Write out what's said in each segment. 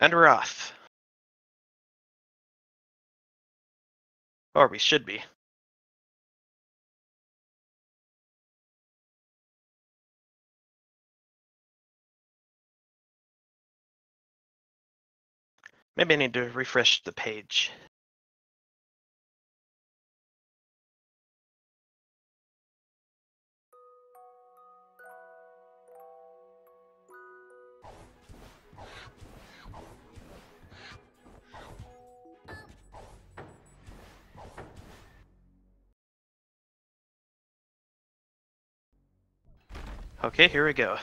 And we're off. Or we should be. Maybe I need to refresh the page. Okay, here we go.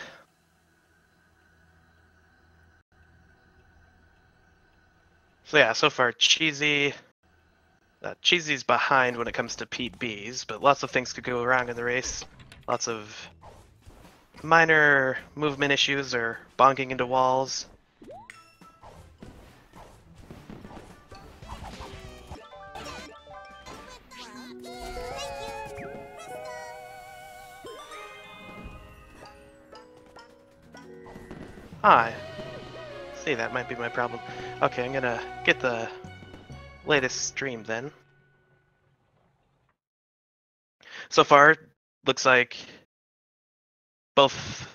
So yeah, so far Cheesy's behind when it comes to PBs, but lots of things could go wrong in the race. Lots of minor movement issues or bonking into walls. Ah, see, that might be my problem. Okay, I'm gonna get the latest stream then. So far, looks like both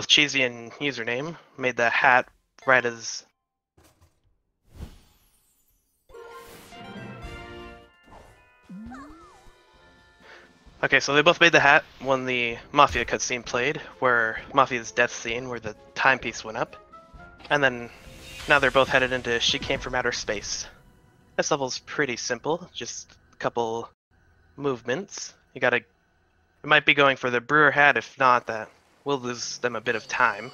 Cheesy and Username made the hat right as... Okay, so they both made the hat when the Mafia cutscene played, where Mafia's death scene, where the timepiece went up. And then now they're both headed into She Came From Outer Space. This level's pretty simple, just a couple movements. It might be going for the brewer hat, if not, that will lose them a bit of time.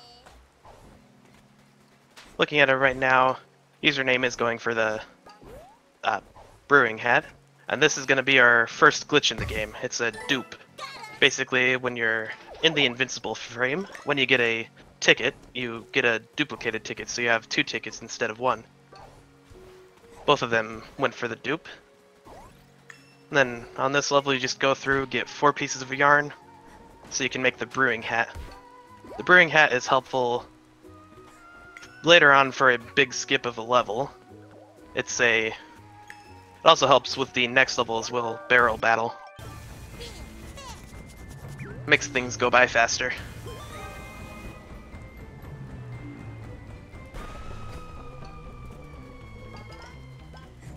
Looking at it right now, Username is going for the brewing hat. And this is going to be our first glitch in the game. It's a dupe. Basically, when you're in the invincible frame, when you get a ticket, you get a duplicated ticket, so you have 2 tickets instead of 1. Both of them went for the dupe. And then on this level, you just go through, get 4 pieces of yarn, so you can make the brewing hat. The brewing hat is helpful later on for a big skip of a level. It also helps with the next level as well, barrel battle. Makes things go by faster.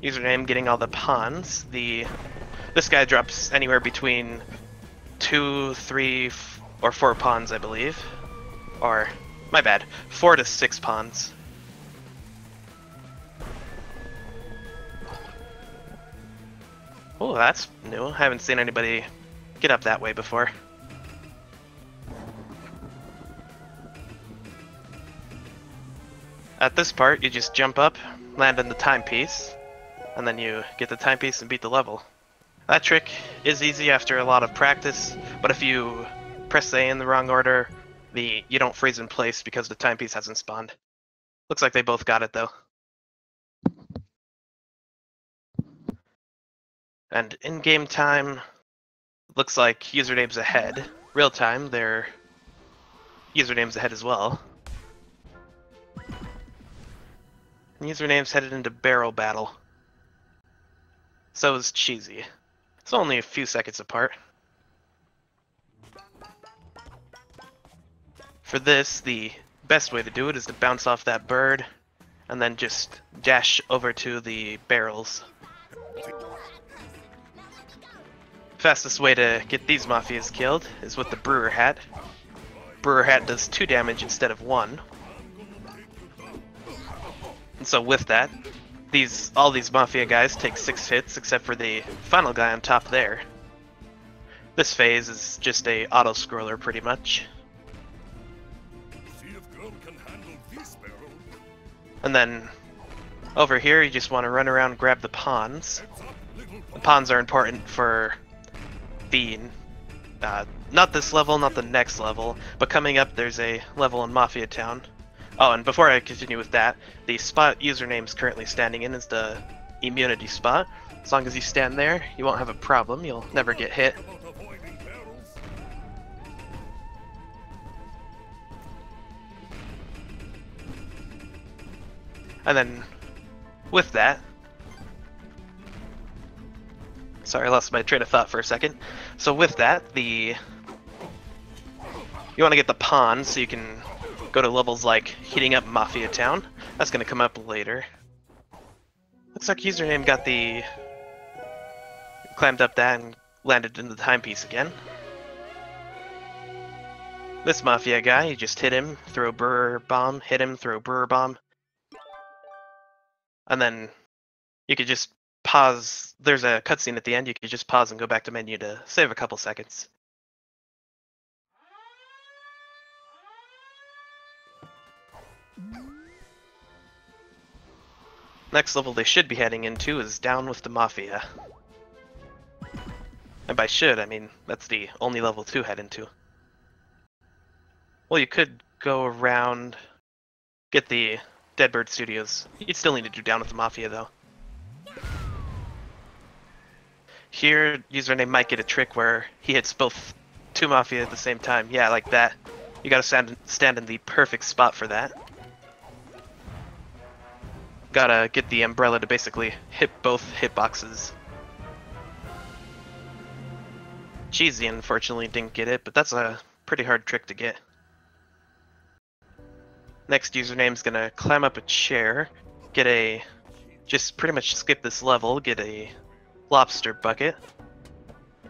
Username getting all the pawns. This guy drops anywhere between 2, 3, or 4 pawns, I believe. Or, my bad, 4 to 6 pawns. Oh, that's new. I haven't seen anybody get up that way before. At this part, you just jump up, land in the timepiece, and then you get the timepiece and beat the level. That trick is easy after a lot of practice, but if you press A in the wrong order, you don't freeze in place because the timepiece hasn't spawned. Looks like they both got it though. And in-game time, looks like Username's ahead. Real time, their Username's ahead as well. And Username's headed into barrel battle. So is Cheesy. It's only a few seconds apart. For this, the best way to do it is to bounce off that bird, and then just dash over to the barrels. Fastest way to get these Mafias killed is with the brewer hat. Brewer hat does 2 damage instead of 1. And so with that, all these Mafia guys take 6 hits except for the final guy on top there. This phase is just a auto-scroller pretty much. And then over here you just want to run around and grab the pawns. The pawns are important for not this level, not the next level, but coming up there's a level in Mafia Town. Oh, and before I continue with that, the spot Username's currently standing in is the immunity spot. As long as you stand there, you won't have a problem, you'll never get hit. And then with that, sorry, I lost my train of thought for a second. So with that, you want to get the pawn so you can go to levels like heating up Mafia Town. That's going to come up later. Looks like username got climbed up that and landed in the timepiece again. This Mafia guy, you just hit him, throw a brewer bomb, hit him, throw a brewer bomb. And then you could just pause. There's a cutscene at the end, you could just pause and go back to menu to save a couple seconds. Next level they should be heading into is Down with the Mafia. And by should, I mean that's the only level to head into. Well, you could go around, get the Deadbird Studios. You'd still need to do Down with the Mafia, though. Here, username might get a trick where he hits both two Mafia at the same time. Yeah, like that. You gotta stand in the perfect spot for that. Gotta get the umbrella to basically hit both hitboxes. Cheesy, unfortunately, didn't get it, but that's a pretty hard trick to get. Next username's gonna climb up a chair, just pretty much skip this level, get a lobster bucket,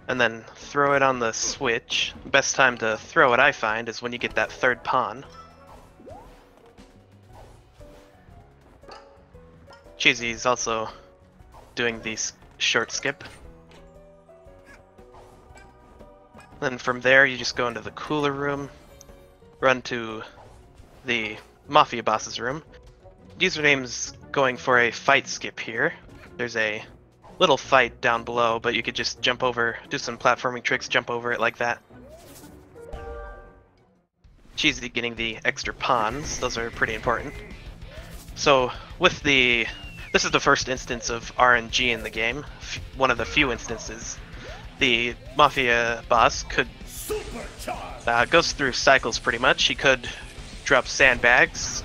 and then throw it on the switch. Best time to throw it, I find, is when you get that third pawn. Cheesy's also doing the short skip. Then from there, you just go into the cooler room, run to the Mafia boss's room. Username's going for a fight skip here. There's a little fight down below, but you could just jump over, do some platforming tricks, jump over it like that. Cheesy getting the extra pawns, those are pretty important. So with this is the first instance of RNG in the game, one of the few instances. The Mafia boss goes through cycles pretty much. He could drop sandbags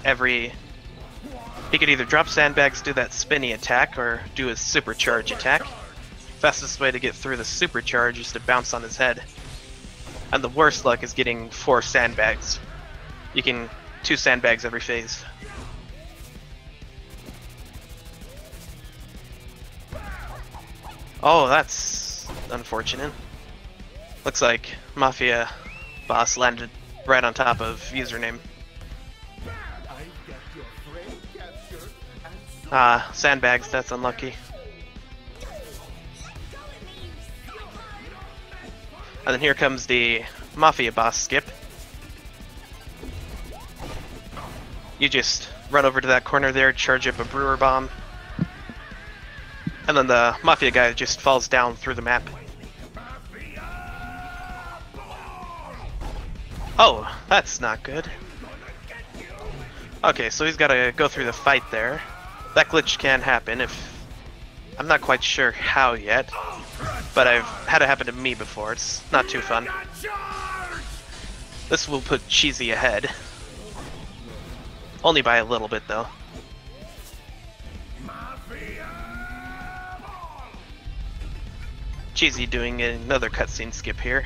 he could either drop sandbags, do that spinny attack, or do his supercharge attack. Fastest way to get through the supercharge is to bounce on his head. And the worst luck is getting 4 sandbags. You can 2 sandbags every phase. Oh, that's unfortunate. Looks like Mafia boss landed right on top of username. Sandbags, that's unlucky. And then here comes the Mafia boss skip. You just run over to that corner there, charge up a brewer bomb. And then the Mafia guy just falls down through the map. Oh, that's not good. Okay, so he's gotta go through the fight there. That glitch can happen I'm not quite sure how yet, but I've had it happen to me before. It's not too fun. This will put Cheesy ahead. Only by a little bit, though. Cheesy doing another cutscene skip here.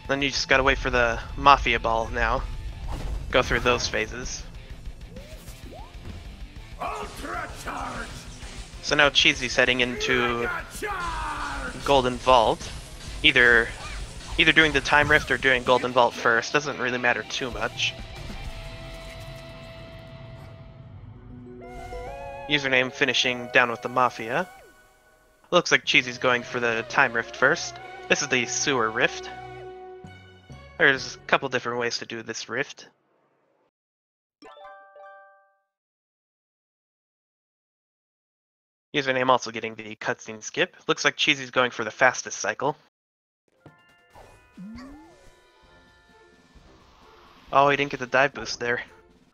Then you just gotta wait for the Mafia ball now. Go through those phases. So now Cheesy's heading into Golden Vault. Either doing the Time Rift or doing Golden Vault first. Doesn't really matter too much. Username finishing Down with the Mafia. Looks like Cheesy's going for the Time Rift first. This is the Sewer Rift. There's a couple different ways to do this rift. Username also getting the cutscene skip. Looks like Cheesy's going for the fastest cycle. Oh, he didn't get the dive boost there.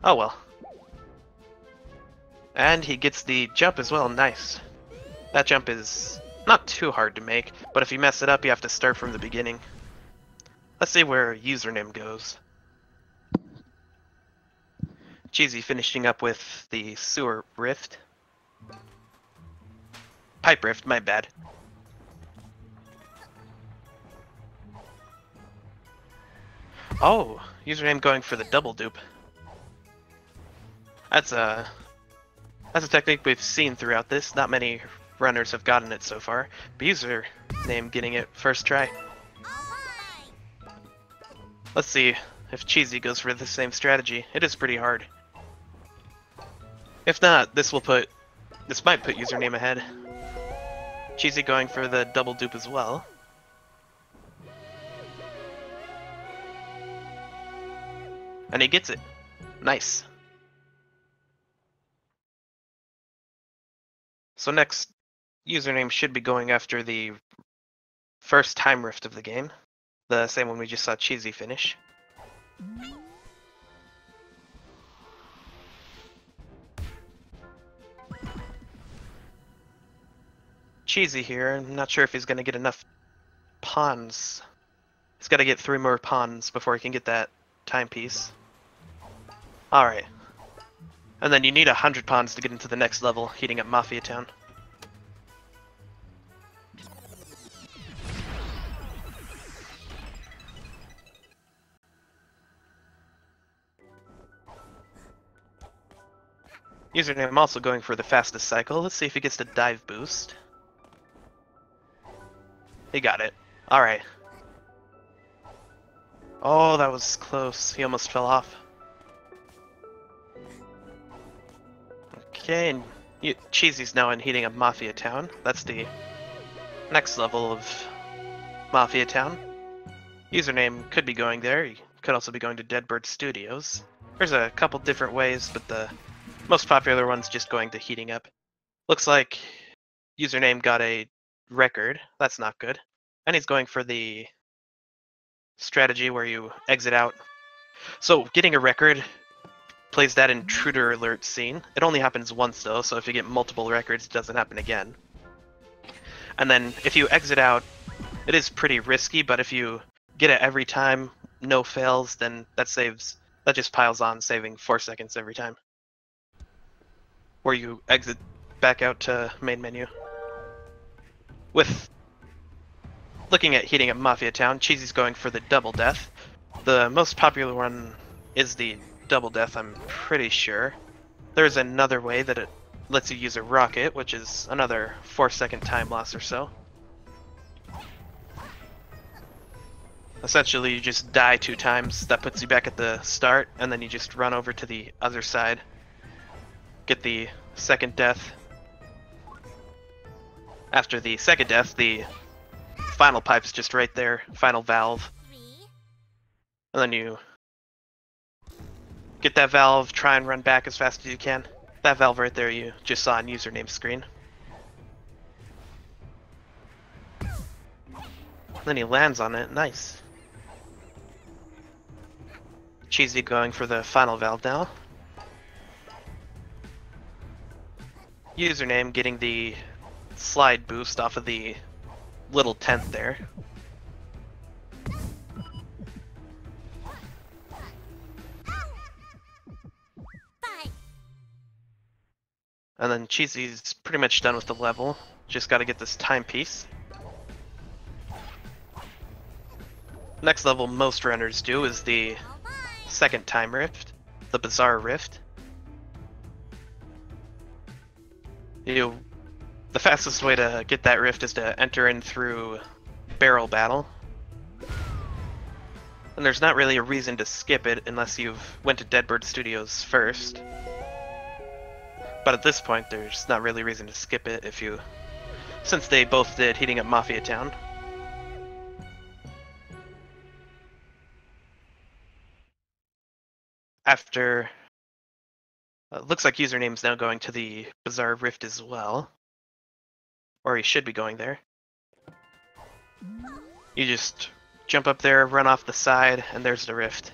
Oh well. And he gets the jump as well, nice. That jump is not too hard to make, but if you mess it up, you have to start from the beginning. Let's see where username goes. Cheesy finishing up with the sewer rift. Pipe rift, my bad. Oh, username going for the double dupe. That's a technique we've seen throughout this. Not many runners have gotten it so far, but username getting it first try. Let's see if Cheesy goes for the same strategy. It is pretty hard. If not, this might put username ahead. Cheesy going for the double dupe as well. And he gets it. Nice. So next, username should be going after the first time rift of the game. The same one we just saw Cheesy finish. Cheesy here, I'm not sure if he's going to get enough pawns. He's got to get 3 more pawns before he can get that timepiece. Alright. And then you need 100 pawns to get into the next level, heating up Mafia Town. Username also going for the fastest cycle. Let's see if he gets the dive boost. He got it. Alright. Oh, that was close. He almost fell off. Okay, and Cheesy's now in heating up Mafia Town. That's the next level of Mafia Town. Username could be going there. He could also be going to Deadbird Studios. There's a couple different ways, but the most popular one's just going to heating up. Looks like username got a record. That's not good. And he's going for the strategy where you exit out. So getting a record plays that intruder alert scene. It only happens once though, so if you get multiple records, it doesn't happen again. And then if you exit out, it is pretty risky, but if you get it every time, no fails, then that just piles on, saving 4 seconds every time. Where you exit back out to main menu. With looking at heating up Mafia Town, Cheesy's going for the double death. The most popular one is the double death, I'm pretty sure. There's another way that it lets you use a rocket, which is another 4-second time loss or so. Essentially, you just die 2 times, that puts you back at the start, and then you just run over to the other side. Get the second death. After the second death, the final pipe's just right there, final valve. And then you get that valve, try and run back as fast as you can. That valve right there you just saw on username screen. Then he lands on it, nice. Cheesy going for the final valve now. Username getting the slide boost off of the little tent there. And then Cheesy's pretty much done with the level. Just gotta get this timepiece. Next level most runners do is the second time rift, the Bizarre Rift. The fastest way to get that rift is to enter in through barrel battle. And there's not really a reason to skip it unless you've went to Deadbird Studios first. But at this point, there's not really a reason to skip it since they both did heating up Mafia Town. After, looks like username's now going to the Bizarre Rift as well. Or he should be going there. You just jump up there, run off the side, and there's the rift.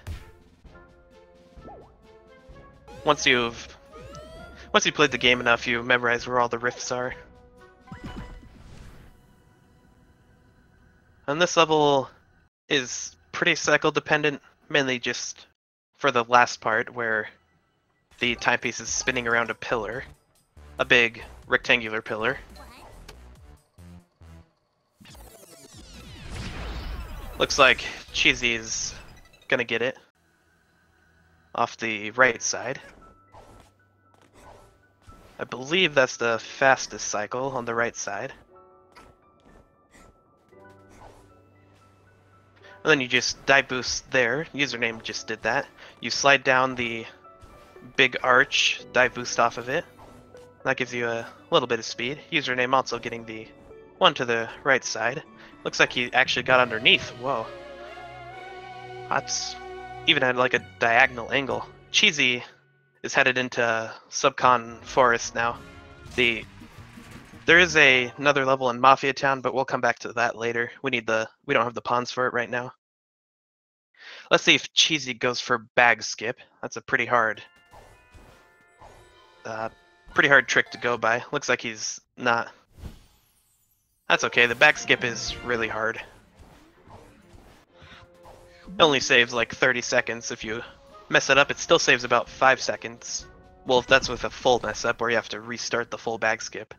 Once you played the game enough, you memorize where all the rifts are. And this level is pretty cycle dependent, mainly just for the last part where the timepiece is spinning around a pillar. A big rectangular pillar. Looks like Cheesy's gonna get it. Off the right side. I believe that's the fastest cycle on the right side. And then you just dive boost there. Username just did that. You slide down the big arch, dive boost off of it. That gives you a little bit of speed. Username also getting the one to the right side. Looks like he actually got underneath. Whoa. That's even had like a diagonal angle. Cheesy is headed into Subcon Forest now. There is another level in Mafia Town, but we'll come back to that later. We don't have the pawns for it right now. Let's see if Cheesy goes for bag skip. That's a pretty hard trick to go by. Looks like he's not. That's okay, the bag skip is really hard. It only saves like 30 seconds. If you mess it up, it still saves about 5 seconds. Well, if that's with a full mess up, or you have to restart the full bag skip.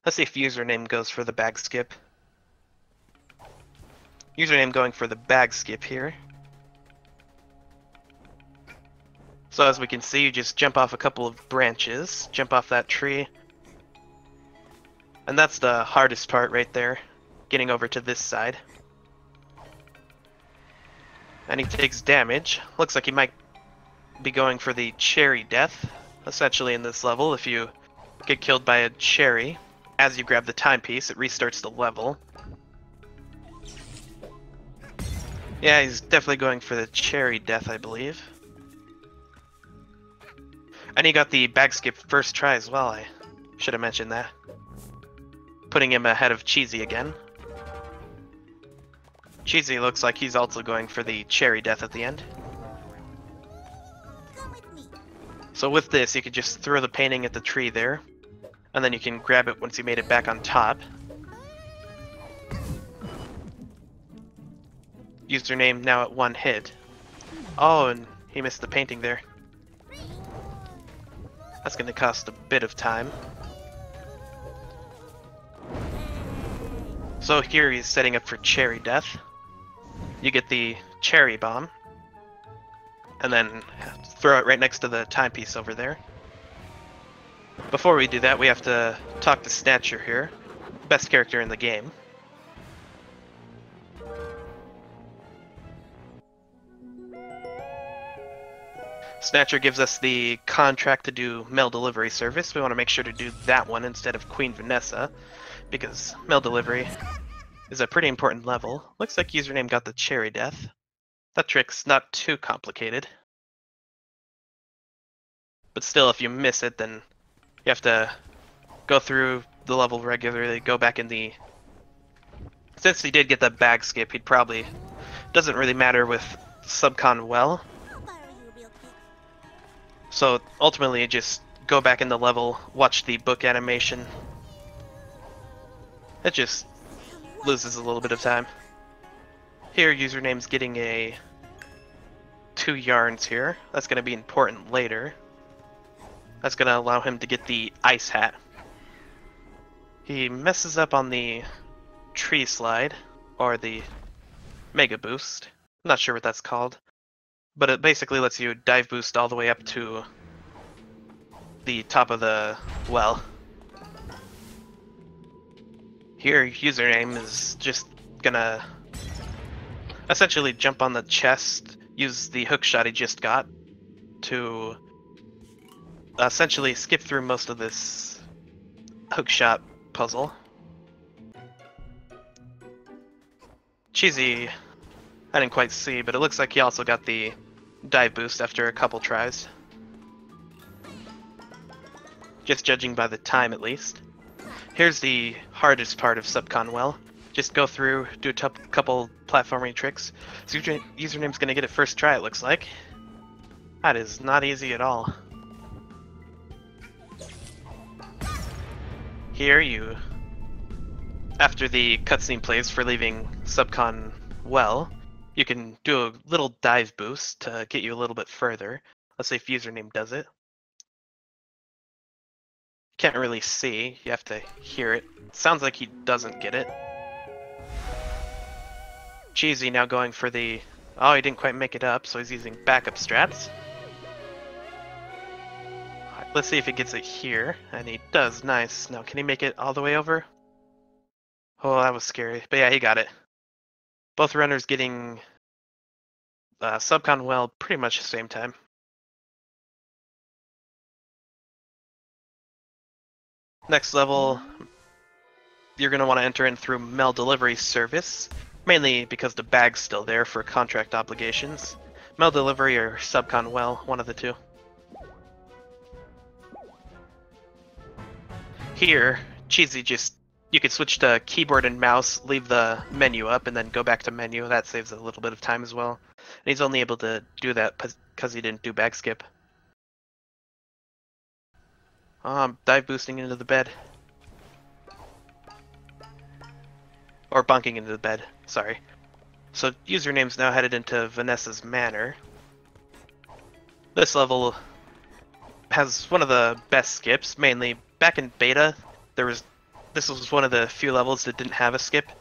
Let's see if username goes for the bag skip. Username going for the bag skip here. So as we can see, you just jump off a couple of branches, jump off that tree. And that's the hardest part right there, getting over to this side. And he takes damage. Looks like he might be going for the cherry death, essentially in this level. If you get killed by a cherry, as you grab the timepiece, it restarts the level. Yeah, he's definitely going for the cherry death, I believe. And he got the bag skip first try as well, I should have mentioned that. Putting him ahead of Cheesy again. Cheesy looks like he's also going for the cherry death at the end. So with this, you could just throw the painting at the tree there, and then you can grab it once you made it back on top. Username now at 1 hit. Oh, and he missed the painting there. That's going to cost a bit of time. So here he's setting up for cherry death. You get the cherry bomb, and then throw it right next to the timepiece over there. Before we do that, we have to talk to Snatcher here, best character in the game. Snatcher gives us the contract to do mail delivery service. We want to make sure to do that one instead of Queen Vanessa, because mail delivery is a pretty important level. Looks like username got the cherry death. That trick's not too complicated. But still, if you miss it, then you have to go through the level regularly, go back in the... Since he did get the bag skip, he'd probably... Doesn't really matter with Subcon well. So ultimately, you just go back in the level, watch the book animation. It just loses a little bit of time. Here, username's getting 2 yarns here. That's going to be important later. That's going to allow him to get the ice hat. He messes up on the tree slide, or the mega boost. I'm not sure what that's called. But it basically lets you dive boost all the way up to the top of the well. Here, username is just gonna essentially jump on the chest, use the hook shot he just got to essentially skip through most of this hook shot puzzle. Cheesy, I didn't quite see, but it looks like he also got the dive boost after a couple tries. Just judging by the time, at least. Here's the hardest part of Subcon Well. Just go through, do a couple platforming tricks. So username's gonna get it first try, it looks like. That is not easy at all. Here you... After the cutscene plays for leaving Subcon Well, you can do a little dive boost to get you a little bit further. Let's see if username does it. Can't really see, you have to hear it. Sounds like he doesn't get it. Cheesy now going for the... Oh, he didn't quite make it up, so he's using backup strats. Let's see if he gets it here, and he does, nice. Now, can he make it all the way over? Oh, that was scary, but yeah, he got it. Both runners getting subcon well pretty much the same time. Next level, you're going to want to enter in through mail delivery service, mainly because the bag's still there for contract obligations. Mail delivery or subcon well, one of the two. Here, Cheesy you could switch to keyboard and mouse, leave the menu up, and then go back to menu. That saves a little bit of time as well. And he's only able to do that because he didn't do bag skip. Dive boosting into the bed. Or bunking into the bed, sorry. So username's now headed into Vanessa's Manor. This level has one of the best skips, mainly back in beta, this was one of the few levels that didn't have a skip,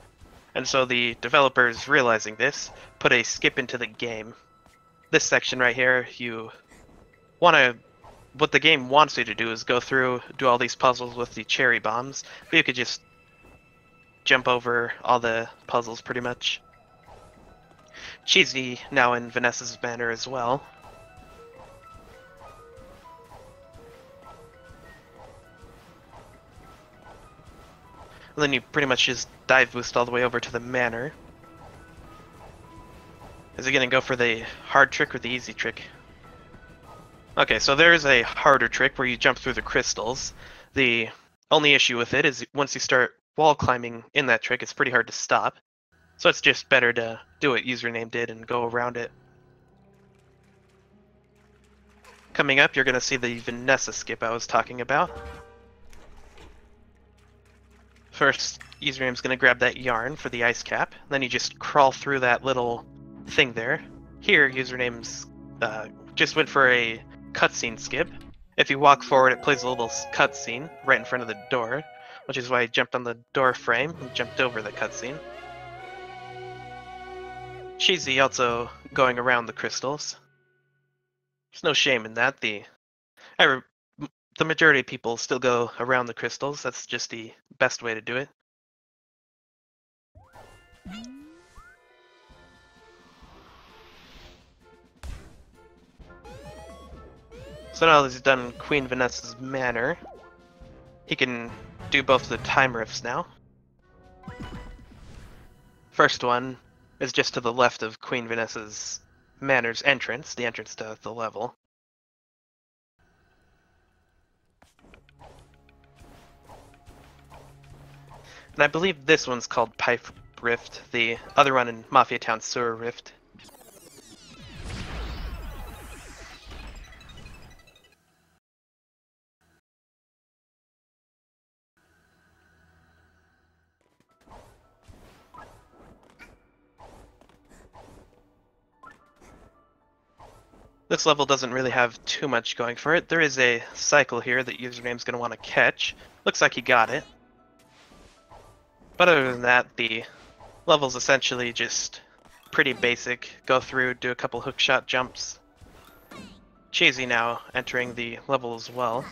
and so the developers, realizing this, put a skip into the game. This section right here, what the game wants you to do is go through, do all these puzzles with the cherry bombs, but you could just jump over all the puzzles pretty much. Cheesy now in Vanessa's Manor as well. And then you pretty much just dive boost all the way over to the manor. Is he gonna go for the hard trick or the easy trick? Okay, so there's a harder trick where you jump through the crystals. The only issue with it is once you start wall climbing in that trick, it's pretty hard to stop. So it's just better to do what username did and go around it. Coming up, you're gonna see the Vanessa skip I was talking about. First, username's gonna grab that yarn for the ice cap, then you just crawl through that little thing there. Here, username's just went for a cutscene skip. If you walk forward, it plays a little cutscene right in front of the door, which is why I jumped on the door frame and jumped over the cutscene. Cheesy also going around the crystals. There's no shame in that. The majority of people still go around the crystals. That's just the best way to do it. So now that he's done Queen Vanessa's Manor, he can do both the time riffs now. First one is just to the left of Queen Vanessa's Manor's entrance, the entrance to the level. And I believe this one's called Pipe Rift, the other one in Mafia Town Sewer Rift. This level doesn't really have too much going for it. There is a cycle here that username's going to want to catch. Looks like he got it. But other than that, the level's essentially just pretty basic. Go through, do a couple hookshot jumps. Cheesy now entering the level as well.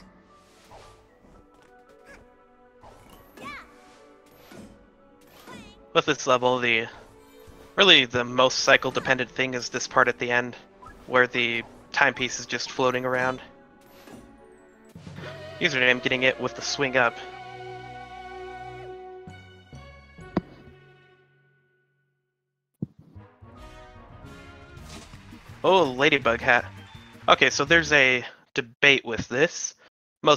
With this level, really the most cycle dependent thing is this part at the end, where the timepiece is just floating around. Username getting it with the swing up. Oh, ladybug hat. Okay, so there's a debate with this. I'm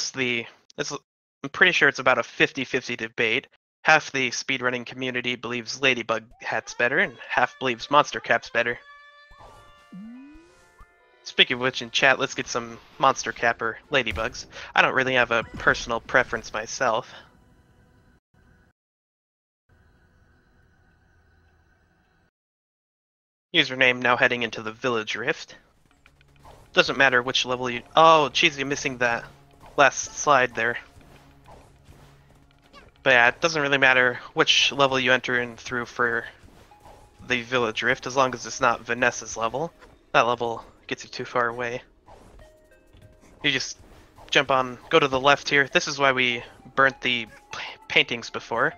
pretty sure it's about a 50-50 debate. Half the speedrunning community believes ladybug hat's better, and half believes monster cap's better. Speaking of which, in chat, let's get some monster cap or ladybugs. I don't really have a personal preference myself. Username now heading into the Village Rift. Doesn't matter which level you... Oh, Cheesy missing that last slide there. But yeah, it doesn't really matter which level you enter in through for the Village Rift, as long as it's not Vanessa's level. That level gets you too far away. You just jump on, go to the left here. This is why we burnt the paintings before,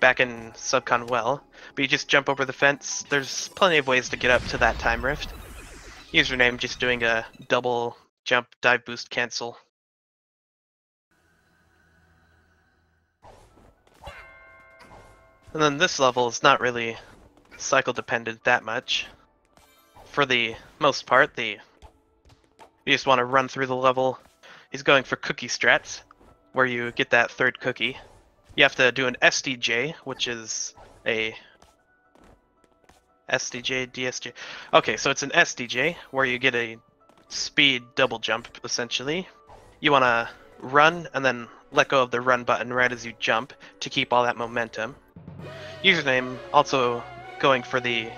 back in Subcon Well. But you just jump over the fence. There's plenty of ways to get up to that time rift. Username just doing a double jump, dive boost, cancel. And then this level is not really cycle dependent that much. For the most part, you just want to run through the level. He's going for cookie strats, where you get that third cookie. You have to do an SDJ, which is a SDJ, DSJ. Okay, so it's an SDJ, where you get a speed double jump, essentially. You want to run, and then let go of the run button right as you jump, to keep all that momentum. Username also going for the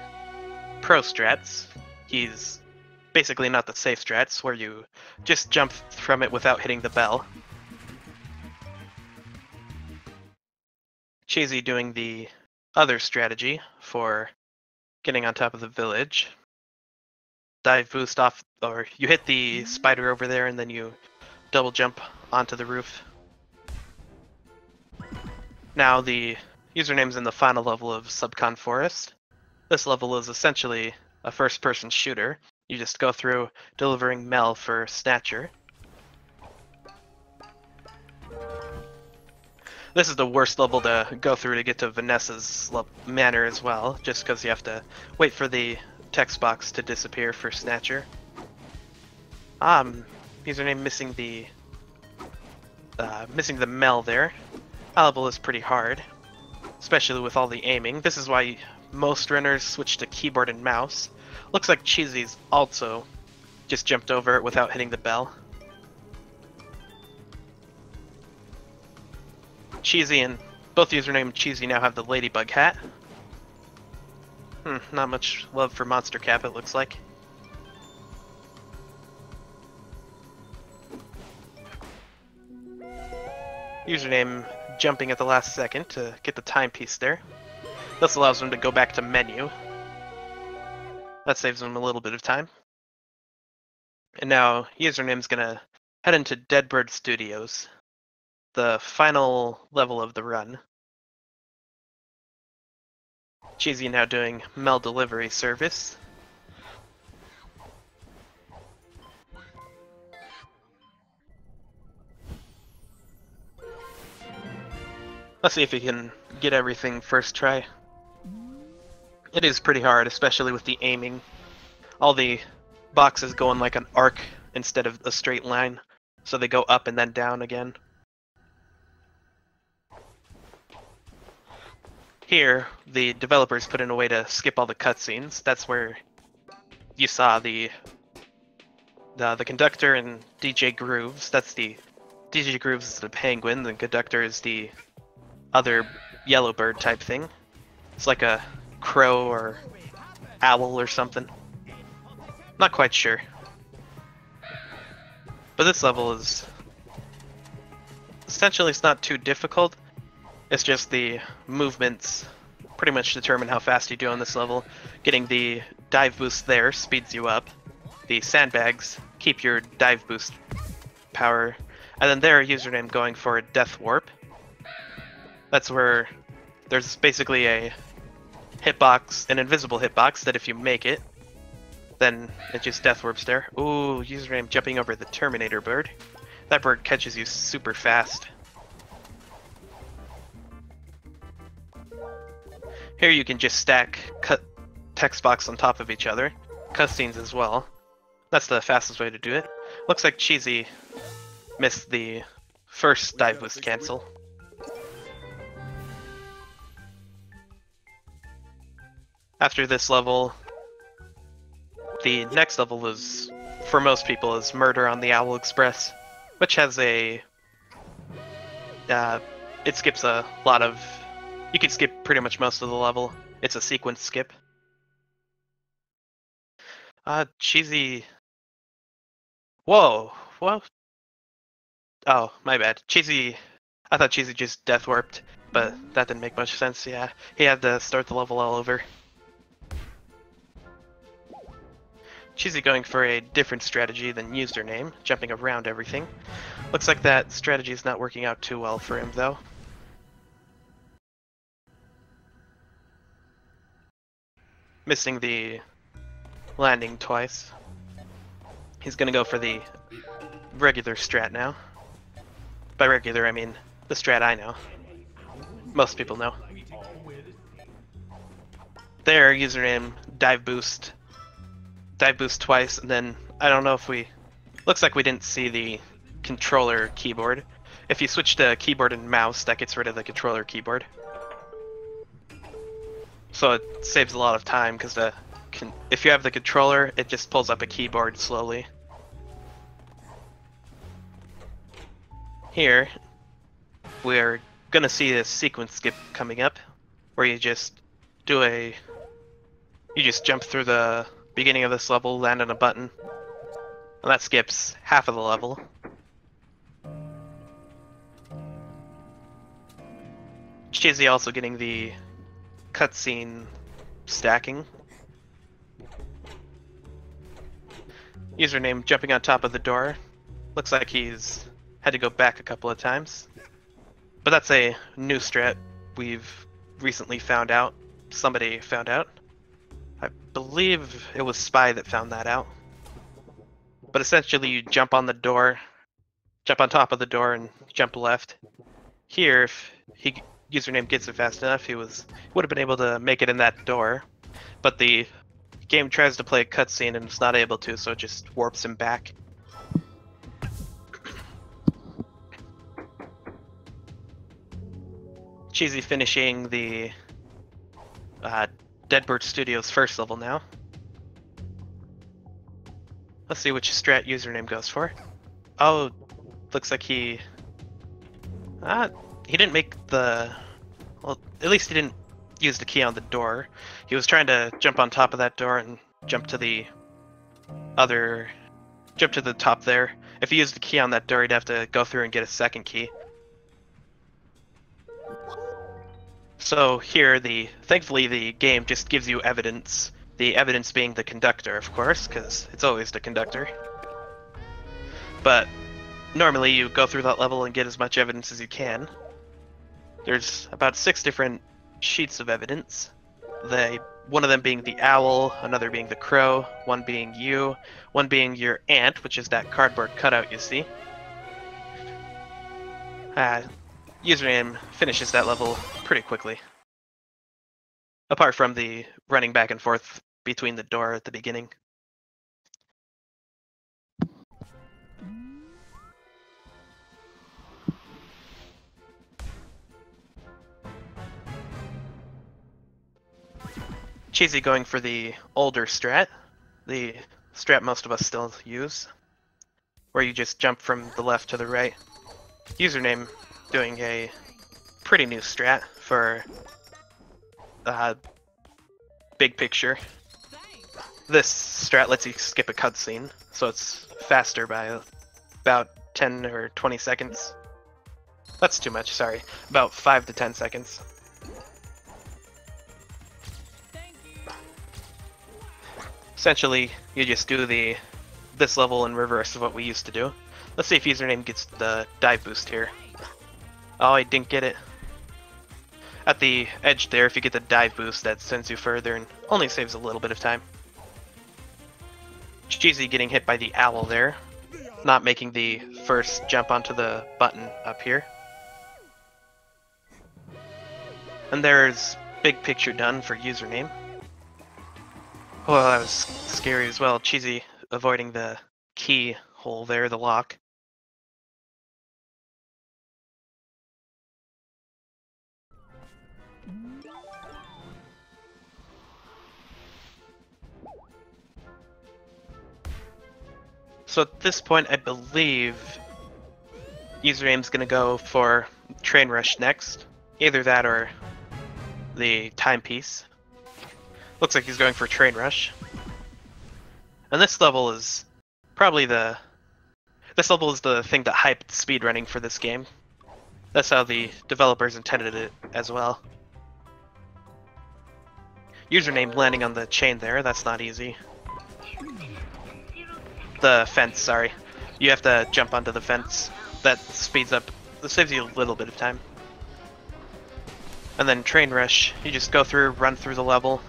pro strats. He's basically not the safe strats, where you just jump from it without hitting the bell. Cheesy doing the other strategy for getting on top of the village. Dive boost off, or you hit the spider over there and then you double jump onto the roof. Now the username's in the final level of Subcon Forest. This level is essentially a first-person shooter. You just go through delivering Mel for Snatcher. This is the worst level to go through to get to Vanessa's manor as well, just because you have to wait for the text box to disappear for Snatcher. Username missing the Mel there. That level is pretty hard, especially with all the aiming. This is why most runners switch to keyboard and mouse. Looks like Cheesy's also just jumped over it without hitting the bell. Cheesy and both username and Cheesy now have the ladybug hat. Not much love for Monster Cap, it looks like. Username jumping at the last second to get the timepiece there. This allows him to go back to menu. That saves him a little bit of time. And now username's gonna head into Deadbird Studios, the final level of the run. Cheesy now doing Mel delivery service. Let's see if he can get everything first try. It is pretty hard, especially with the aiming. All the boxes go in like an arc instead of a straight line, so they go up and then down again. Here, the developers put in a way to skip all the cutscenes. That's where you saw the conductor and DJ Grooves. That's the DJ Grooves is the penguin. The conductor is the other yellow bird type thing. It's like a crow or owl or something. Not quite sure. But this level is essentially, it's not too difficult. It's just the movements pretty much determine how fast you do on this level. Getting the dive boost there speeds you up. The sandbags keep your dive boost power. And then there, username going for a death warp. That's where there's basically a hitbox, an invisible hitbox, that if you make it, then it just death warps there. Ooh, username jumping over the Terminator bird. That bird catches you super fast. Here you can just stack text box on top of each other. Cutscenes as well. That's the fastest way to do it. Looks like Cheesy missed the first dive boost cancel. After this level, the next level is, for most people, is Murder on the Owl Express, which has a... it skips a lot of... You can skip pretty much most of the level. It's a sequence skip. Cheesy. Whoa. Whoa. Oh, my bad. Cheesy. I thought Cheesy just death warped, but that didn't make much sense. Yeah, he had to start the level all over. Cheesy going for a different strategy than username, jumping around everything. Looks like that strategy is not working out too well for him, though. Missing the landing twice. He's gonna go for the regular strat now. By regular, I mean the strat I know. Most people know. There, username, dive boost twice, and then I don't know if we... Looks like we didn't see the controller keyboard. If you switch to keyboard and mouse, that gets rid of the controller keyboard. So it saves a lot of time, because if you have the controller, it just pulls up a keyboard slowly. Here, we're gonna see a sequence skip coming up, where you just jump through the beginning of this level, land on a button, and that skips half of the level. Cheesy also getting the cutscene stacking. Username jumping on top of the door. Looks like he's had to go back a couple of times. But that's a new strat we've recently found out. Somebody found out. I believe it was Spy that found that out. But essentially you jump on the door, jump on top of the door and jump left. Here, if username gets it fast enough, he would have been able to make it in that door. But the game tries to play a cutscene and it's not able to, so it just warps him back. Cheesy finishing the Deadbird Studios first level now. Let's see which strat username goes for. Oh, looks like he didn't make the... Well, at least he didn't use the key on the door. He was trying to jump on top of that door and jump to the top there. If he used the key on that door, he'd have to go through and get a second key. So here, thankfully the game just gives you evidence. The evidence being the conductor, of course, because it's always the conductor. But normally you go through that level and get as much evidence as you can. There's about 6 different sheets of evidence. One of them being the owl, another being the crow, one being you, one being your ant, which is that cardboard cutout you see. Username finishes that level pretty quickly. Apart from the running back and forth between the door at the beginning. Cheesy going for the older strat, the strat most of us still use, where you just jump from the left to the right. Username doing a pretty new strat for big picture. This strat lets you skip a cutscene, so it's faster by about 10 or 20 seconds. That's too much, sorry. About 5 to 10 seconds. Essentially, you just do this level in reverse of what we used to do. Let's see if username gets the dive boost here. Oh, I didn't get it. At the edge there, if you get the dive boost, that sends you further and only saves a little bit of time. Cheesy getting hit by the owl there, not making the first jump onto the button up here. And there's big picture done for username. Well, that was scary as well. Cheesy avoiding the key hole there, the lock. So at this point, I believe username's gonna go for Train Rush next. Either that or the timepiece. Looks like he's going for Train Rush. And this level is probably the thing that hyped speedrunning for this game. That's how the developers intended it as well. Username landing on the chain there, that's not easy. The fence, sorry. You have to jump onto the fence. That speeds up, that saves you a little bit of time. And then train rush, you just go through, run through the level.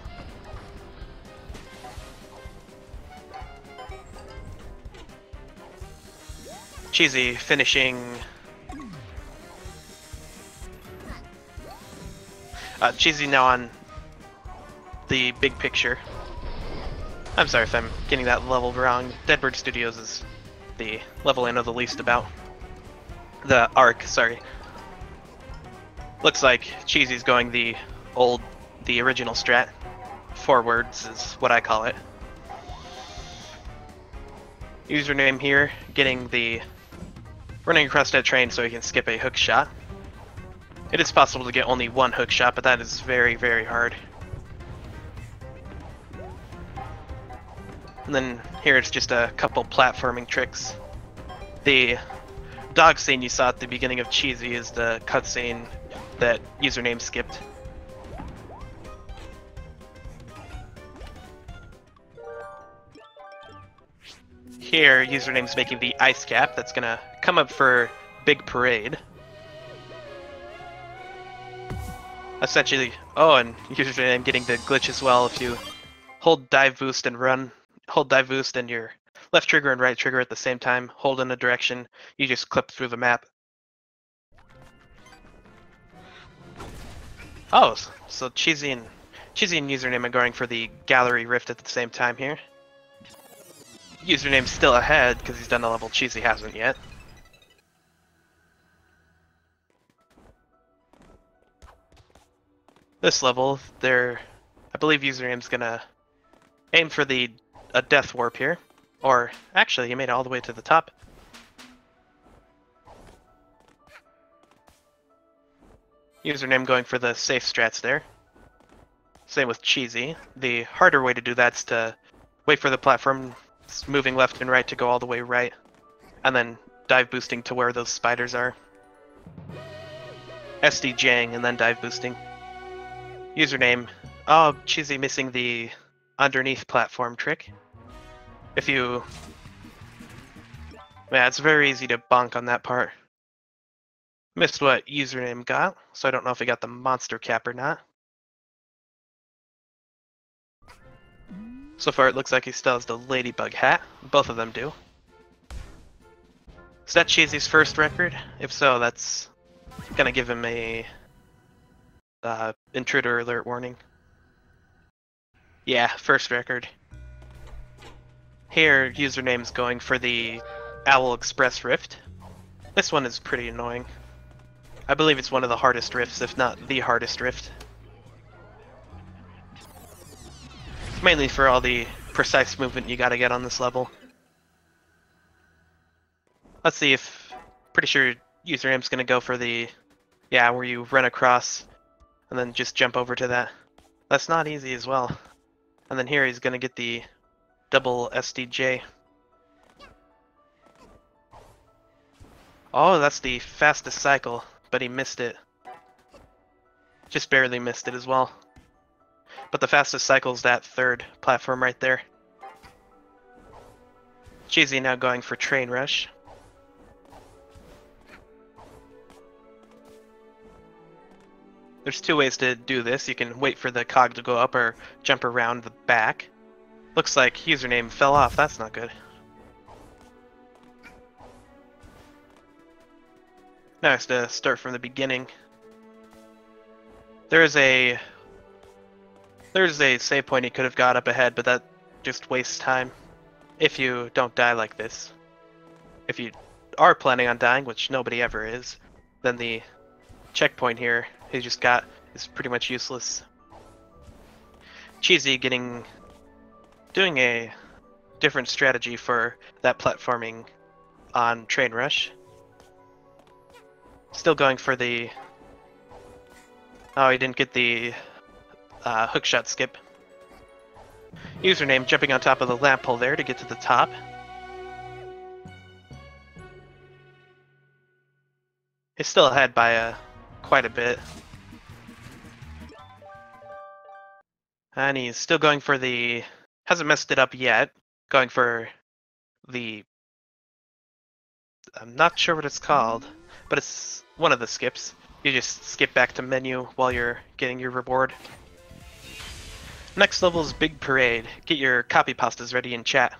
Cheesy finishing. Cheesy now on the big picture. I'm sorry if I'm getting that level wrong. Deadbird Studios is the level I know the least about. The arc, sorry. Looks like Cheesy's going the original strat. Forwards is what I call it. Username here, running across that train so he can skip a hook shot. It is possible to get only one hook shot, but that is very, very hard. And then here it's just a couple platforming tricks. The dog scene you saw at the beginning of Cheesy is the cutscene that Username skipped. Here, Username's making the ice cap that's gonna come up for Big Parade. Essentially, oh, and Username getting the glitch as well. If you hold dive boost and run, hold dive boost and your left trigger and right trigger at the same time, hold in a direction, you just clip through the map. Oh, so Cheesy and Username are going for the gallery rift at the same time here. Username's still ahead because he's done a level Cheesy hasn't yet. This level, I believe Username's gonna aim for a death warp here. Or, actually, he made it all the way to the top. Username going for the safe strats there. Same with Cheesy. The harder way to do that's to wait for the platform moving left and right to go all the way right, and then dive boosting to where those spiders are. SDJing and then dive boosting. Username. Oh, Cheesy missing the underneath platform trick. Yeah, it's very easy to bonk on that part. Missed what Username got, so I don't know if he got the monster cap or not. So far it looks like he still has the ladybug hat. Both of them do. Is that Cheesy's first record? If so, that's gonna give him a intruder alert warning. Yeah, first record. Here, Username's going for the Owl Express Rift. This one is pretty annoying. I believe it's one of the hardest rifts, if not the hardest rift. Mainly for all the precise movement you gotta get on this level. Let's see if... Pretty sure Username's gonna go for where you run across and then just jump over to that. That's not easy as well. And then here he's gonna get the double SDJ. Oh, that's the fastest cycle, but he missed it. Just barely missed it as well. But the fastest cycle is that third platform right there. Cheesy now going for train rush. There's two ways to do this. You can wait for the cog to go up or jump around the back. Looks like Username fell off. That's not good. Now has to start from the beginning. There's a save point he could have got up ahead, but that just wastes time if you don't die like this. If you are planning on dying, which nobody ever is, then the checkpoint here he just got is pretty much useless. Cheesy doing a different strategy for that platforming on Train Rush. Still going for the... Oh, he didn't get the hookshot skip. Username jumping on top of the lamp pole there to get to the top. He's still ahead by quite a bit. And he's still going for the... hasn't messed it up yet. Going for the... I'm not sure what it's called, but it's one of the skips. You just skip back to menu while you're getting your reward. Next level is Big Parade. Get your copy pastas ready in chat.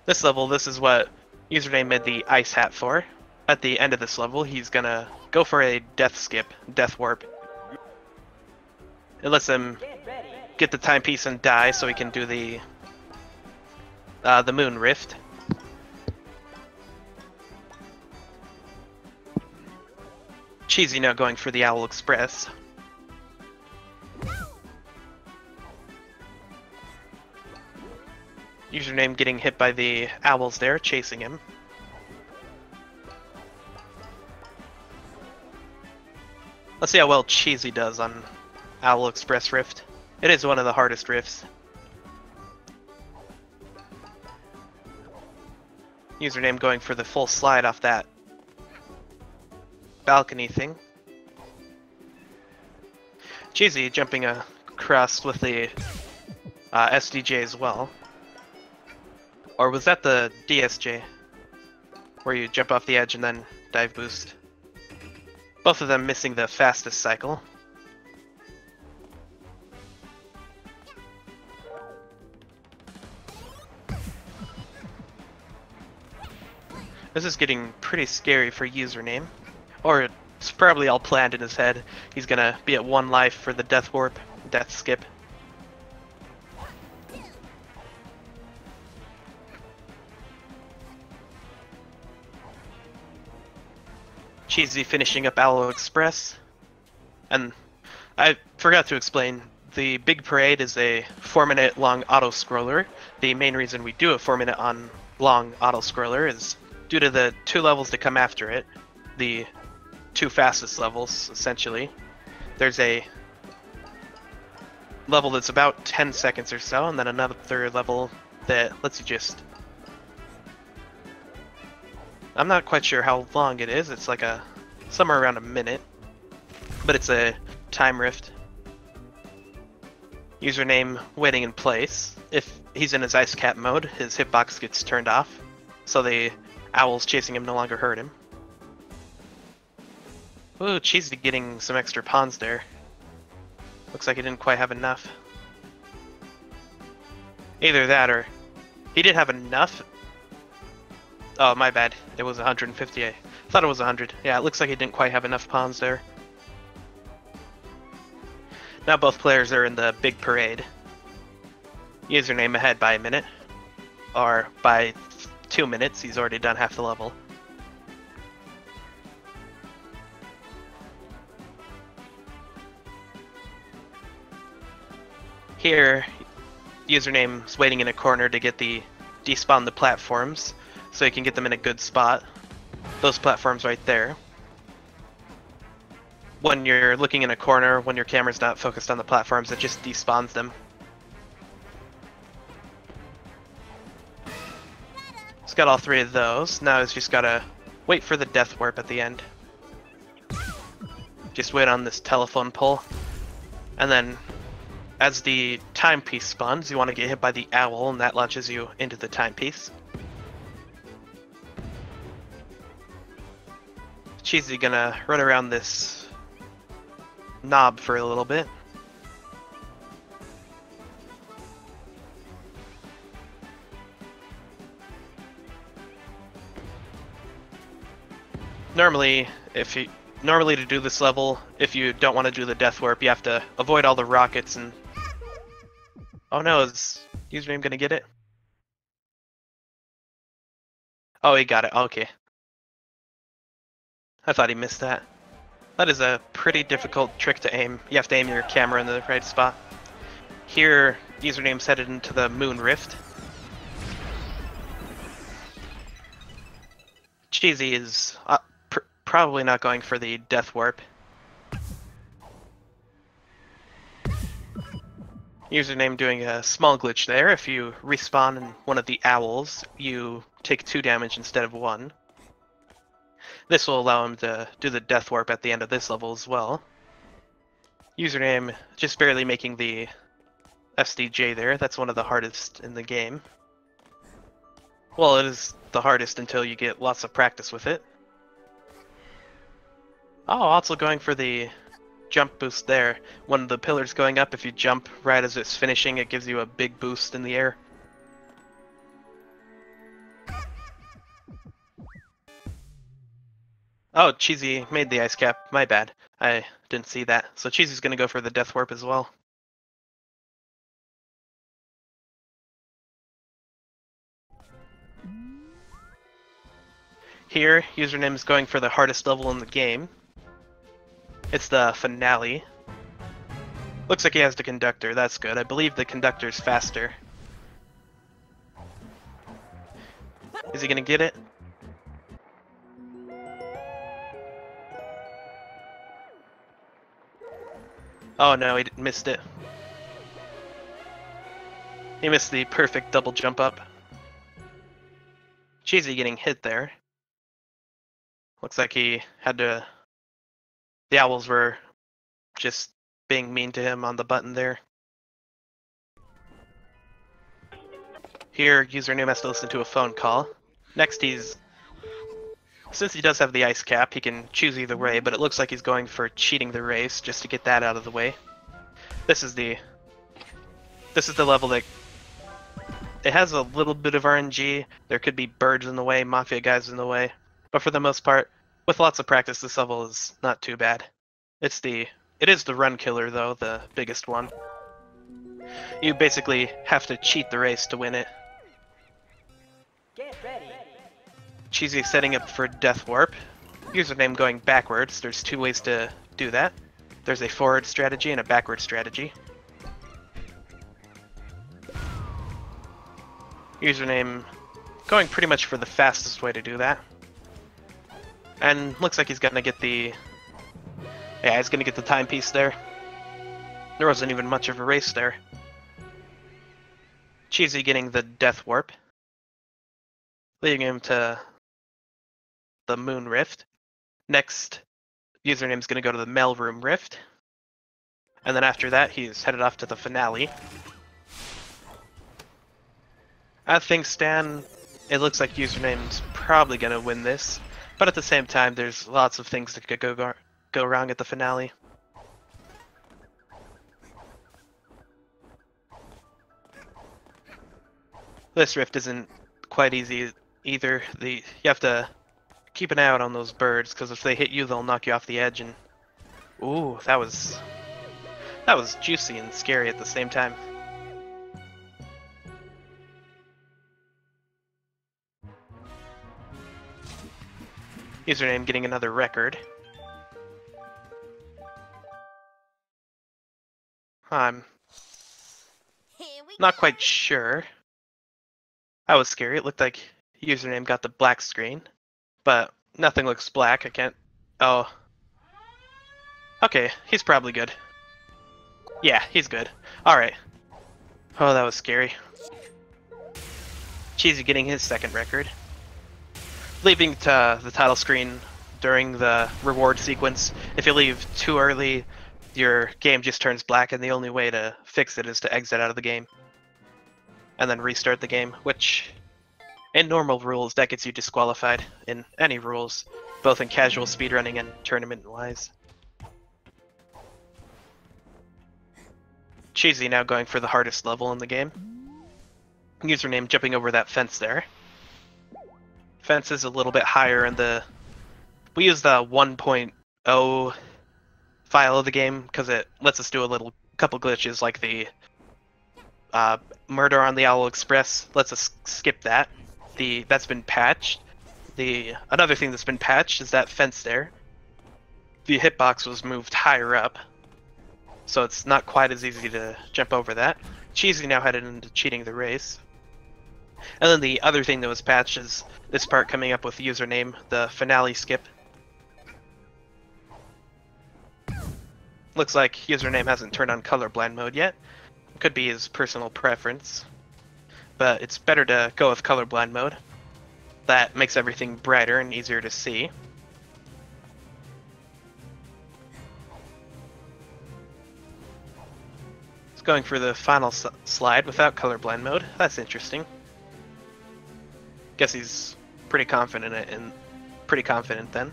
This level, this is what Username made the ice hat for. At the end of this level, he's gonna go for a death skip, death warp. It lets him get the timepiece and die so he can do the moon rift. Cheesy now going for the Owl Express. Username getting hit by the owls there, chasing him. Let's see how well Cheesy does on Owl Express Rift. It is one of the hardest rifts. Username going for the full slide off that balcony thing. Cheesy jumping across with the SDJ as well. Or was that the DSJ? Where you jump off the edge and then dive boost. Both of them missing the fastest cycle. This is getting pretty scary for Username. Or it's probably all planned in his head. He's gonna be at 1 life for the death warp, death skip. Cheesy finishing up Owl Express. And I forgot to explain, the Big Parade is a 4-minute long auto-scroller. The main reason we do a 4-minute long auto-scroller is due to the 2 levels that come after it. The 2 fastest levels, essentially. There's a level that's about 10 seconds or so, and then another level that lets you just... I'm not quite sure how long it is. It's like somewhere around a minute, but it's a time rift. Username waiting in place. If he's in his ice cap mode, his hitbox gets turned off, so the owls chasing him no longer hurt him. Ooh, Cheesy getting some extra pawns there. Looks like he didn't quite have enough. Either that or he did have enough. Oh, my bad. It was 150. I thought it was 100. Yeah, it looks like he didn't quite have enough pawns there. Now both players are in the Big Parade. Username ahead by a minute. Or by 2 minutes. He's already done half the level. Here, Username's waiting in a corner to get despawn the platforms. So you can get them in a good spot. Those platforms right there. When you're looking in a corner, when your camera's not focused on the platforms, it just despawns them. It's got all 3 of those. Now it's just gotta wait for the death warp at the end. Just wait on this telephone pole. And then, as the timepiece spawns, you want to get hit by the owl, and that launches you into the timepiece. Cheesy gonna run around this knob for a little bit. Normally, to do this level, if you don't want to do the death warp, you have to avoid all the rockets and... Oh no, is Username gonna get it? Oh, he got it. Okay. I thought he missed that. That is a pretty difficult trick to aim. You have to aim your camera in the right spot. Here, Username's headed into the Moon Rift. Cheesy is probably not going for the death warp. Username doing a small glitch there. If you respawn in one of the owls, you take 2 damage instead of 1. This will allow him to do the death warp at the end of this level as well. Username just barely making the SDJ there. That's one of the hardest in the game. Well, it is the hardest until you get lots of practice with it. Oh, also going for the jump boost there. One of the pillars going up, if you jump right as it's finishing, it gives you a big boost in the air. Oh, Cheesy made the ice cap. My bad. I didn't see that. So Cheesy's gonna go for the death warp as well. Here, Username's going for the hardest level in the game. It's the finale. Looks like he has the conductor, that's good. I believe the conductor's faster. Is he gonna get it? Oh no, he missed it. He missed the perfect double jump up. Cheesy getting hit there. Looks like he had to... The owls were just being mean to him on the button there. Here, Username has to listen to a phone call. Next since he does have the ice cap, he can choose either way, but it looks like he's going for cheating the race, just to get that out of the way. This is the level that... It has a little bit of RNG, there could be birds in the way, mafia guys in the way, but for the most part, with lots of practice, this level is not too bad. It is the run killer though, the biggest one. You basically have to cheat the race to win it. Get ready. Cheesy setting up for death warp. Username going backwards. There's 2 ways to do that. There's a forward strategy and a backward strategy. Username going pretty much for the fastest way to do that. And looks like he's gonna get the... Yeah, he's gonna get the timepiece there. There wasn't even much of a race there. Cheesy getting the death warp. Leading him to the moon rift. Next, Username's gonna go to the mailroom rift. And then after that, he's headed off to the finale. As things stand, it looks like Username's probably gonna win this. But at the same time, there's lots of things that could go wrong at the finale. This rift isn't quite easy either. You have to keep an eye out on those birds, because if they hit you, they'll knock you off the edge. And ooh, that was juicy and scary at the same time. Username getting another record. I'm not quite sure. That was scary. It looked like Username got the black screen, but nothing looks black. I can't... Oh. Okay, he's probably good. Yeah, he's good. Alright. Oh, that was scary. Cheesy getting his second record. Leaving to the title screen during the reward sequence. If you leave too early, your game just turns black, and the only way to fix it is to exit out of the game. And then restart the game, which, in normal rules, that gets you disqualified in any rules, both in casual speedrunning and tournament-wise. Cheesy now going for the hardest level in the game. Username jumping over that fence there. Fence is a little bit higher in the... We use the 1.0 file of the game because it lets us do a couple glitches, like the Murder on the Owl Express lets us skip that. That's been patched. Another thing that's been patched is that fence there. The hitbox was moved higher up, so it's not quite as easy to jump over that. Cheesy now headed into cheating the race. And then the other thing that was patched is this part coming up with Username, the finale skip. Looks like username hasn't turned on colorblind mode yet. Could be his personal preference, but it's better to go with colorblind mode. That makes everything brighter and easier to see. It's going for the final slide without colorblind mode. That's interesting. Guess he's pretty confident in it, and pretty confident then.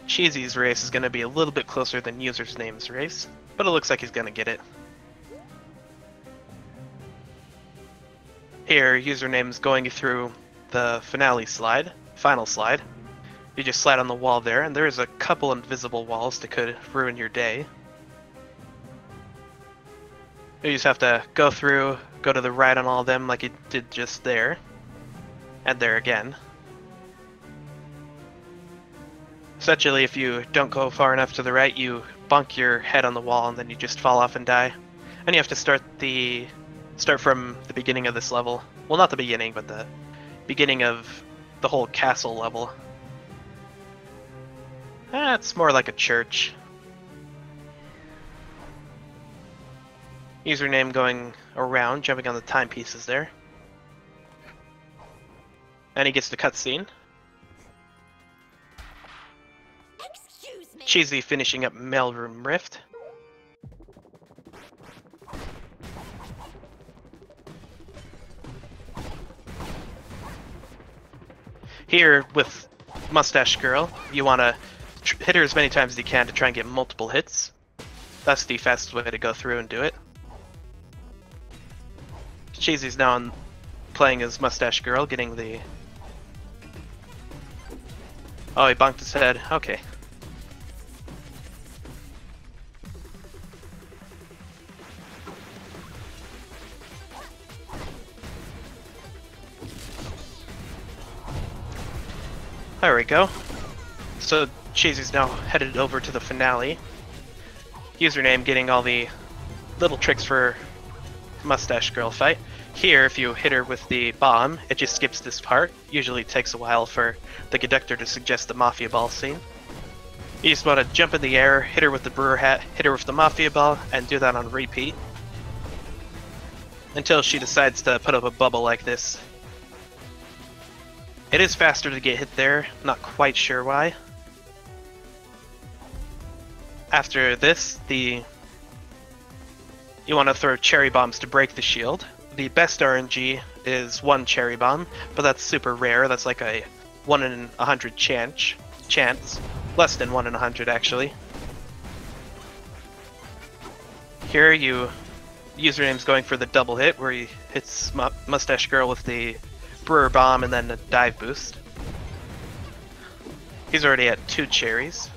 Cheesy's race is going to be a little bit closer than user's name's race, but it looks like he's going to get it. Here, username's going through the finale slide, final slide. You just slide on the wall there, and there's a couple invisible walls that could ruin your day. You just have to go through, go to the right on all of them like you did just there, and there again. Essentially, if you don't go far enough to the right, you bonk your head on the wall and then you just fall off and die. And you have to start from the beginning of this level. Well, not the beginning, but the beginning of the whole castle level. It's more like a church. Username going around, jumping on the timepieces there. And he gets the cutscene. Cheesy finishing up Mailroom Rift. Here, with Mustache Girl, you want to hit her as many times as you can to try and get multiple hits. That's the fastest way to go through and do it. Cheesy's now playing as Mustache Girl, getting the... Oh, he bonked his head. Okay. There we go. So Cheesy's now headed over to the finale. Username getting all the little tricks for Mustache Girl fight. Here, if you hit her with the bomb, it just skips this part. Usually it takes a while for the conductor to suggest the Mafia Ball scene. You just want to jump in the air, hit her with the brewer hat, hit her with the Mafia Ball, and do that on repeat. Until she decides to put up a bubble like this. It is faster to get hit there, not quite sure why. After this, you want to throw cherry bombs to break the shield. The best RNG is one cherry bomb, but that's super rare. That's like a 1 in 100 chance. Less than 1 in 100 actually. Here username's going for the double hit where he hits Mustache Girl with the brewer bomb and then a dive boost. He's already at 2 cherries.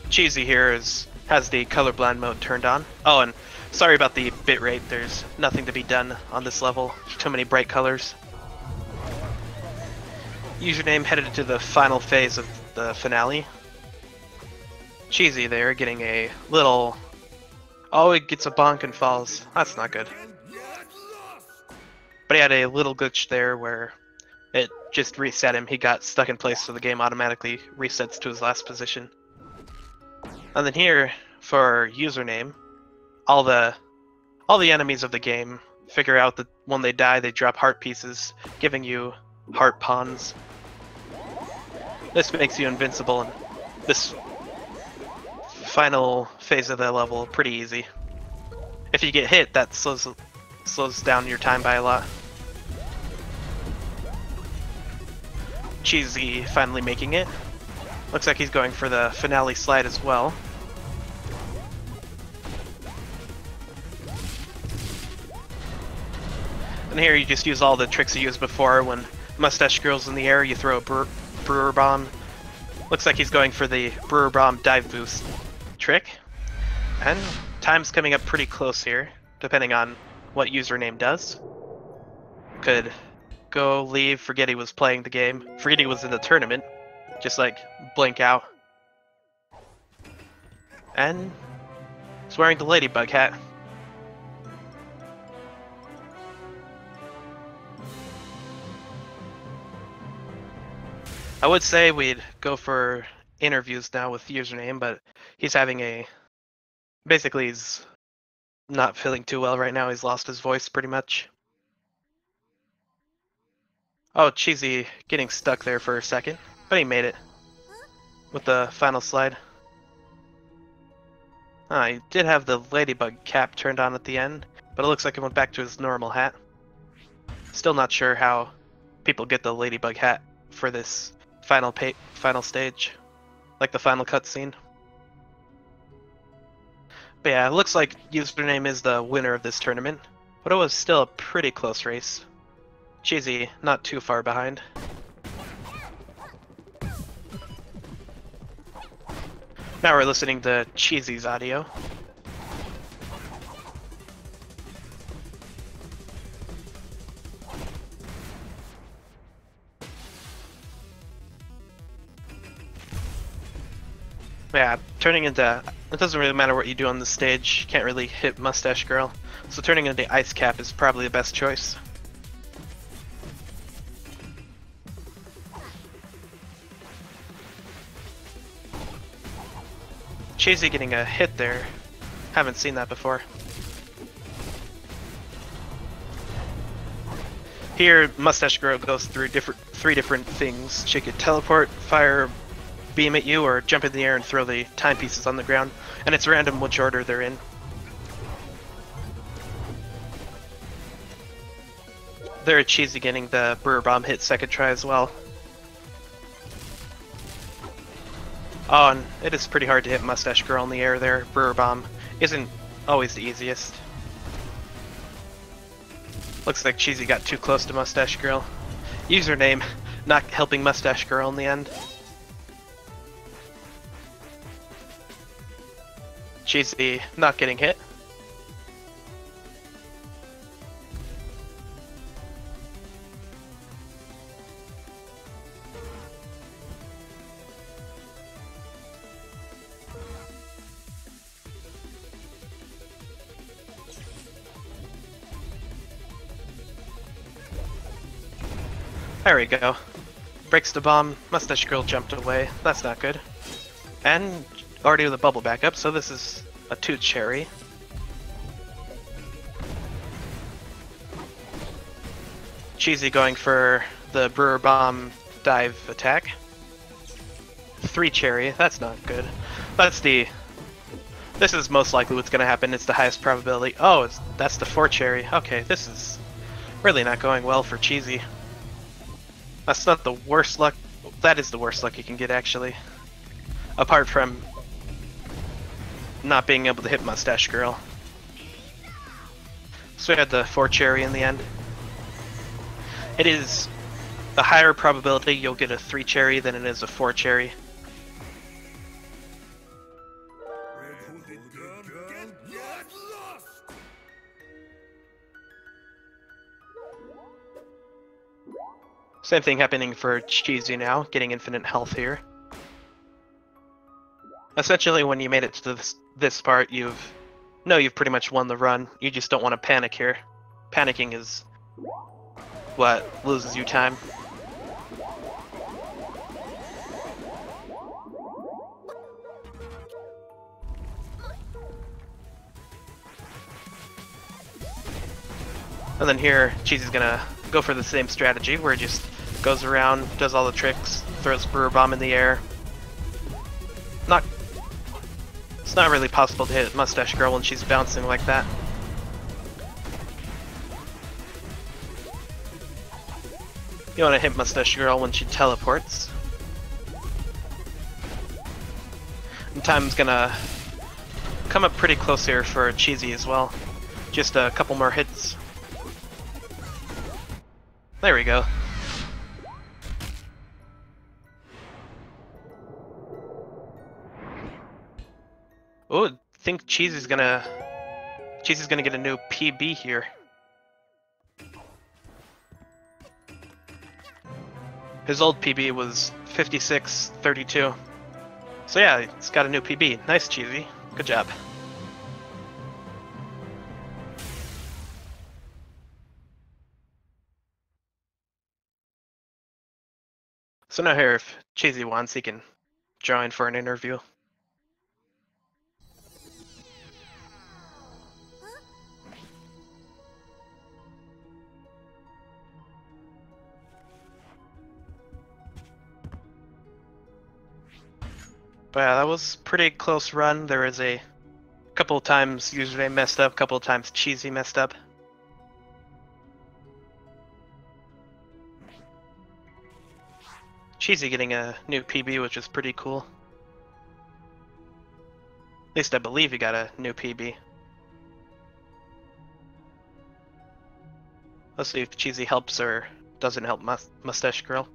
Cheesy here has the colorblind mode turned on. Oh, and sorry about the bitrate. There's nothing to be done on this level. Too many bright colors. Username headed to the final phase of the finale. Cheesy there getting a little... Oh, he gets a bonk and falls. That's not good. But he had a little glitch there where it just reset him. He got stuck in place, so the game automatically resets to his last position. And then here, for username, all the enemies of the game figure out that when they die, they drop heart pieces, giving you heart pawns. This makes you invincible, and this final phase of the level pretty easy. If you get hit, that slows down your time by a lot. Cheesy finally making it. Looks like he's going for the finale slide as well. And here you just use all the tricks you used before. When Mustache Girl's in the air, you throw a brewer bomb. Looks like he's going for the brewer bomb dive boost trick. And time's coming up pretty close here, depending on what username does. Could go, leave, forget he was playing the game, forget he was in the tournament, just like blink out. And he's wearing the ladybug hat. I would say we'd go for interviews now with username, but he's having a basically he's not feeling too well right now. He's lost his voice pretty much. Oh, Cheesy getting stuck there for a second, but he made it with the final slide. He did have the ladybug cap turned on at the end, but it looks like it went back to his normal hat. Still not sure how people get the ladybug hat for this final stage, like the final cutscene. But yeah, it looks like username is the winner of this tournament, but it was still a pretty close race. Cheesy not too far behind. Now we're listening to Cheesy's audio. Yeah, turning into... It doesn't really matter what you do on the stage, you can't really hit Mustache Girl, so turning into Ice Cap is probably the best choice. Cheesy getting a hit there. Haven't seen that before. Here, Mustache Girl goes through three different things. She could teleport, fire, beam at you, or jump in the air and throw the timepieces on the ground, and it's random which order they're in. There, Cheesy getting the Brewer Bomb hit second try as well. Oh, and it is pretty hard to hit Mustache Girl in the air there. Brewer Bomb isn't always the easiest. Looks like Cheesy got too close to Mustache Girl. Username not helping Mustache Girl in the end. Cheesy not getting hit. There we go. Breaks the bomb. Mustache Girl jumped away. That's not good. And already with a bubble back up, so this is a 2 cherry. Cheesy going for the Brewer Bomb dive attack. 3 cherry. That's not good. This is most likely what's going to happen. It's the highest probability. Oh, that's the 4 cherry. Okay, this is really not going well for Cheesy. That's not the worst luck. That is the worst luck you can get, actually. Apart from not being able to hit Mustache Girl. So we had the 4 cherry in the end. It is a higher probability you'll get a 3 cherry than it is a 4 cherry. Same thing happening for Cheesy now, getting infinite health here. Essentially, when you made it to this part, you've pretty much won the run. You just don't want to panic here. Panicking is what loses you time. And then here, Cheesy's gonna go for the same strategy, where he just goes around, does all the tricks, throws Brewer Bomb in the air. It's not really possible to hit Mustache Girl when she's bouncing like that. You want to hit Mustache Girl when she teleports. And time's gonna come up pretty close here for Cheesy as well. Just a couple more hits. There we go. Oh, I think Cheesy's gonna get a new PB here. His old PB was 56:32. So yeah, he's got a new PB. Nice, Cheesy. Good job. So now here, if Cheesy wants, he can join for an interview. But yeah, that was pretty close run. There was a couple of times username messed up, a couple of times Cheesy messed up. Cheesy getting a new PB, which is pretty cool. At least I believe he got a new PB. Let's see if Cheesy helps or doesn't help Mustache Girl.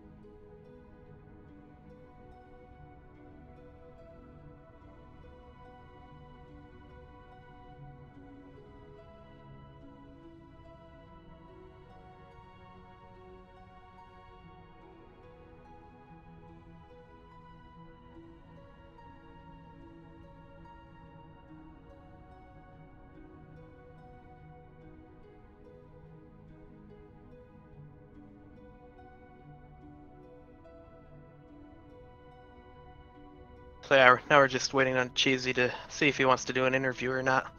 So yeah, now we're just waiting on Cheesy to see if he wants to do an interview or not.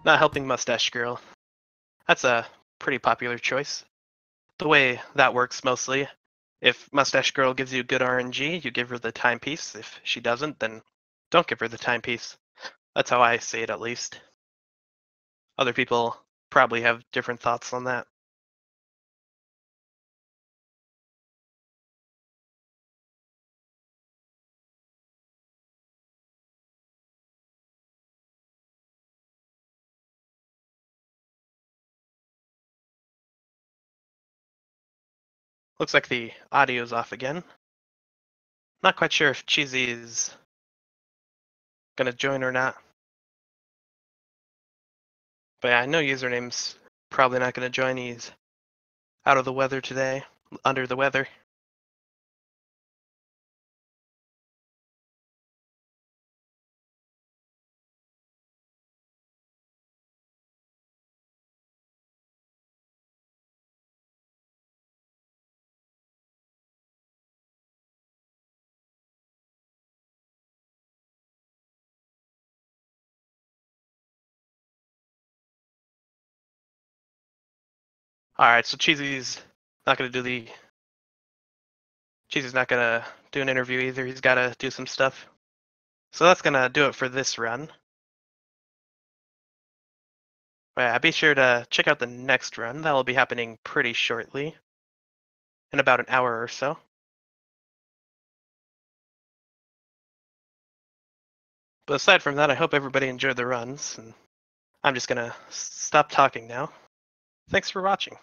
Not helping Mustache Girl. That's a pretty popular choice. The way that works mostly, if Mustache Girl gives you good RNG, you give her the timepiece. If she doesn't, then don't give her the timepiece. That's how I say it, at least. Other people probably have different thoughts on that. Looks like the audio's off again. Not quite sure if Cheesy is gonna join or not. But yeah, I know username's probably not gonna join. He's out of the weather today, under the weather. Alright, so Cheesy's not gonna do an interview either. He's gotta do some stuff. So that's gonna do it for this run. But yeah, be sure to check out the next run. That will be happening pretty shortly, in about an hour or so. But aside from that, I hope everybody enjoyed the runs, and I'm just gonna stop talking now. Thanks for watching.